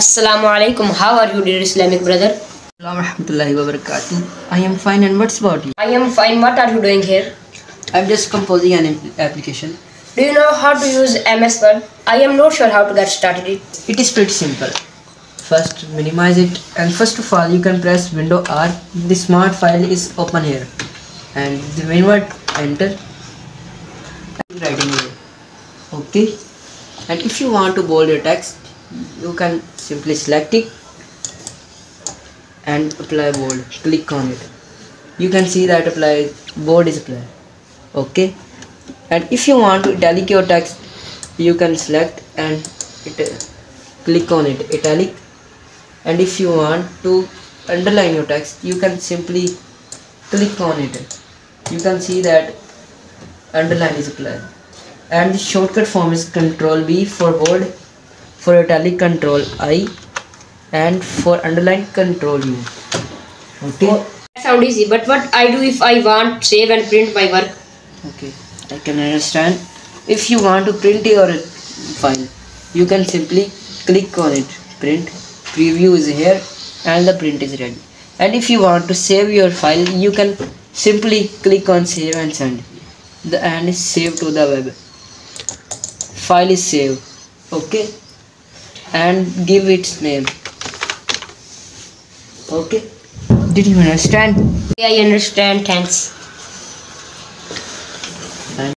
Assalamu alaikum. How are you, dear Islamic brother? Alhamdulillah wa barakatuh. I am fine, and what's about you? I am fine. What are you doing here? I'm just composing an application. Do you know how to use MS Word? I am not sure how to get started it. It is pretty simple. First, minimize it, and first of all, you can press Window R. The smart file is open here, and the main word enter. I'm writing here. Okay. And if you want to bold your text, you can simply select it and apply bold. Click on it. You can see that bold is applied. Okay. And if you want to italic your text, you can select and click on it, italic. And if you want to underline your text, you can simply click on it. You can see that underline is applied. And the shortcut form is Ctrl B for bold, for italic Ctrl I, and for underline Ctrl U. Okay. Oh, that sounds easy. But what I do if I want save and print my work? Okay, I can understand. If you want to print your file, you can simply click on it. Print. Preview is here, and the print is ready. And if you want to save your file, you can simply click on save and send. And is saved to the web. File is saved. Okay. And give its name. Okay. Did you understand? I understand. Thanks.